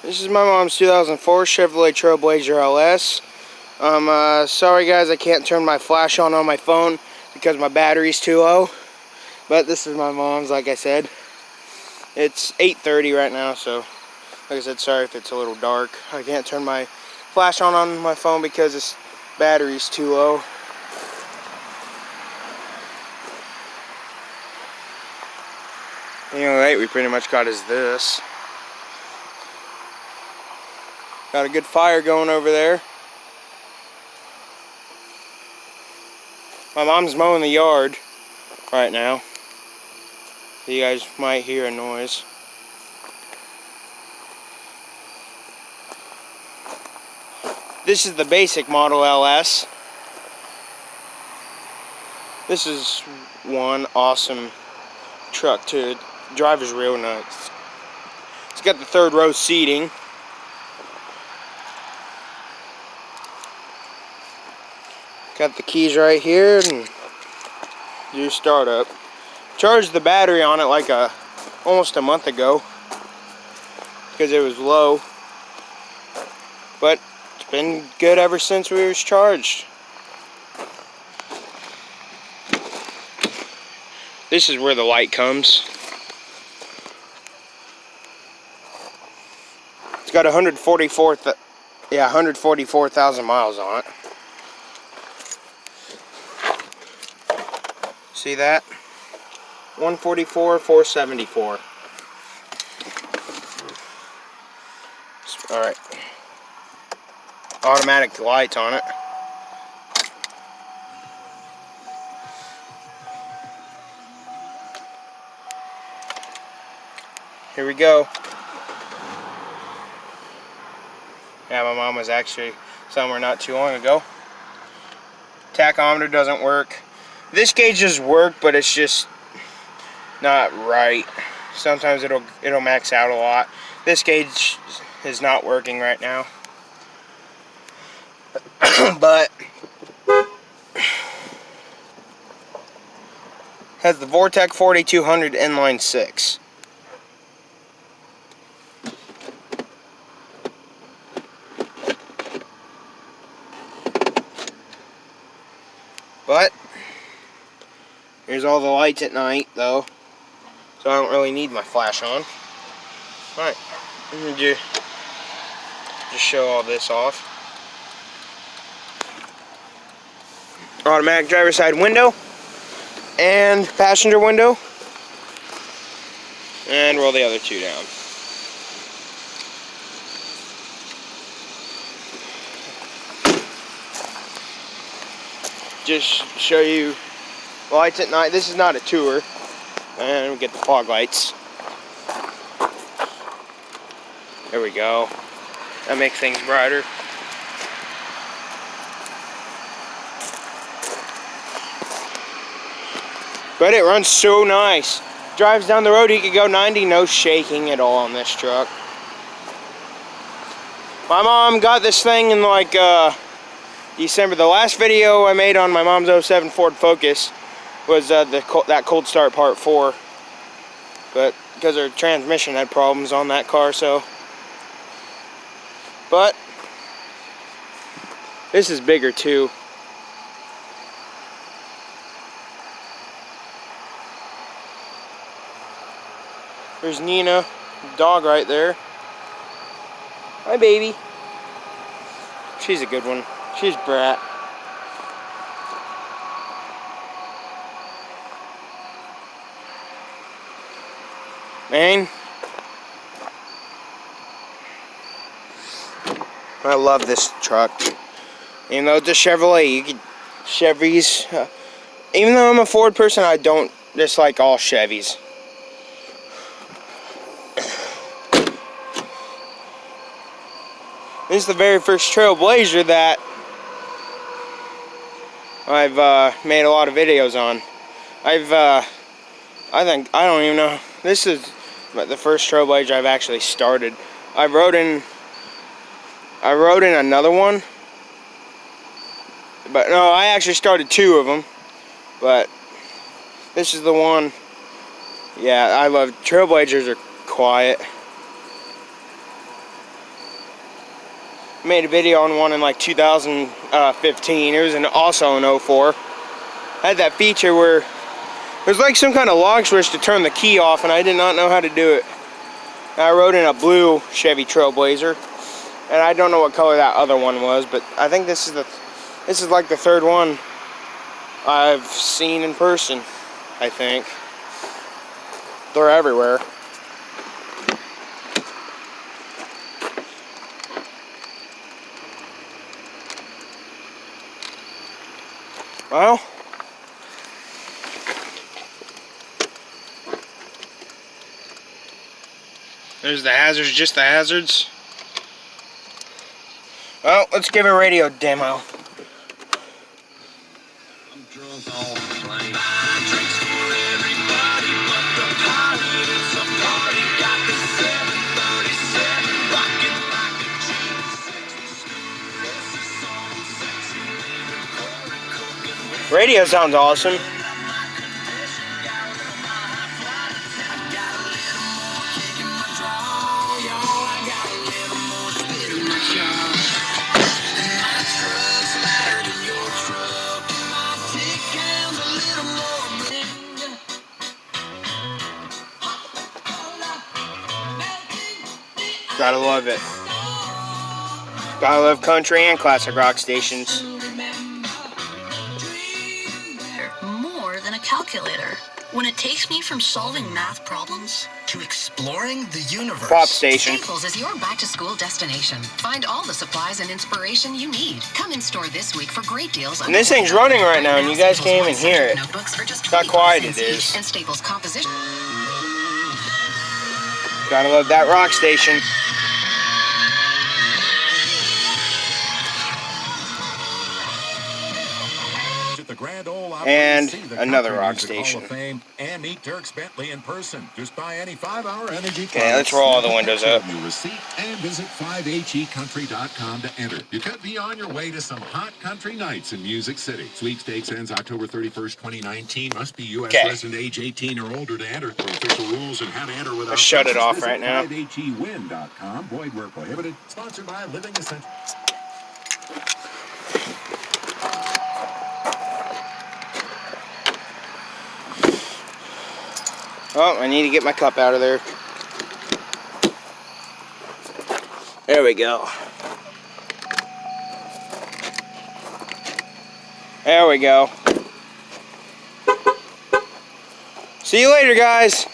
This is my mom's 2004 Chevrolet Trailblazer LS. Sorry guys, I can't turn my flash on my phone because my battery's too low. But this is my mom's, like I said. It's 8:30 right now, so like I said, sorry if it's a little dark. I can't turn my flash on my phone because this battery's too low. The only light we pretty much got is this. Got a good fire going over there. My mom's mowing the yard right now. You guys might hear a noise. This is the basic model LS. This is one awesome truck too. The driver's real nice. It's got the third row seating. Got the keys right here and do startup. Charged the battery on it like almost a month ago because it was low, but it's been good ever since we was charged. This is where the light comes. It's got 144,000 miles on it. See that? 144,474. Alright. Automatic lights on it. Here we go. Yeah, my mom was actually somewhere not too long ago. Tachometer doesn't work. This gauge does work, but it's just not right. Sometimes it'll max out a lot. This gauge is not working right now. But has the Vortec 4200 inline 6. But here's all the lights at night, though, so I don't really need my flash on. Alright, I'm going to just show all this off. Automatic driver's side window and passenger window, and roll the other two down. Just show you lights at night. This is not a tour. And we get the fog lights. There we go. That makes things brighter. But it runs so nice. Drives down the road, you could go 90, no shaking at all on this truck. My mom got this thing in like December. The last video I made on my mom's 07 Ford Focus was that cold start part 4, but because her transmission had problems on that car, so. But this is bigger too. There's Nina, the dog right there. Hi baby. She's a good one. She's Brat. Man, I love this truck. Even though it's a Chevrolet, Chevys. Even though I'm a Ford person, I don't dislike all Chevys. This is the very first Trailblazer that I've made a lot of videos on. I don't even know. This is the first Trailblazer I've actually started. I rode in another one, but no, I actually started 2 of them. But this is the one. Yeah, I love Trailblazers. Are quiet. Made a video on one in like 2015. It was also an 04. Had that feature where there's like some kind of log switch to turn the key off, and I did not know how to do it. I rode in a blue Chevy Trailblazer, and I don't know what color that other one was, but I think this is like the third one I've seen in person. I think they're everywhere. Well, there's the hazards, just the hazards. Well, let's give a radio demo. I'm drunk on the plane. Drinks for everybody but the pilot. It's a party. Got the 737 rocking like a G6. Radio sounds awesome. Gotta love it. Gotta love country and classic rock stations. More than a calculator. When it takes me from solving math problems to exploring the universe. Pop station. Staples is your back-to-school destination. Find all the supplies and inspiration you need. Come in store this week for great deals. And this thing's running right now, and you guys can't even hear it. How quiet it is. And Staples composition. Gotta love that rock station. And another rock station. And meet Dirk Bentley in person. Just buy any 5-hour energy. Okay, let's roll all the windows up. Receipt and visit 5hecountry.com to enter. You could be on your way to some hot country nights in Music City. Sweepstakes ends October 31st, 2019. Must be U.S. resident age 18 or older to enter. For official rules and how to enter without. Let's shut it off right now. 5hewin.com. Void where prohibited. Sponsored by Living Essentials. Oh, I need to get my cup out of there. There we go. There we go. See you later, guys.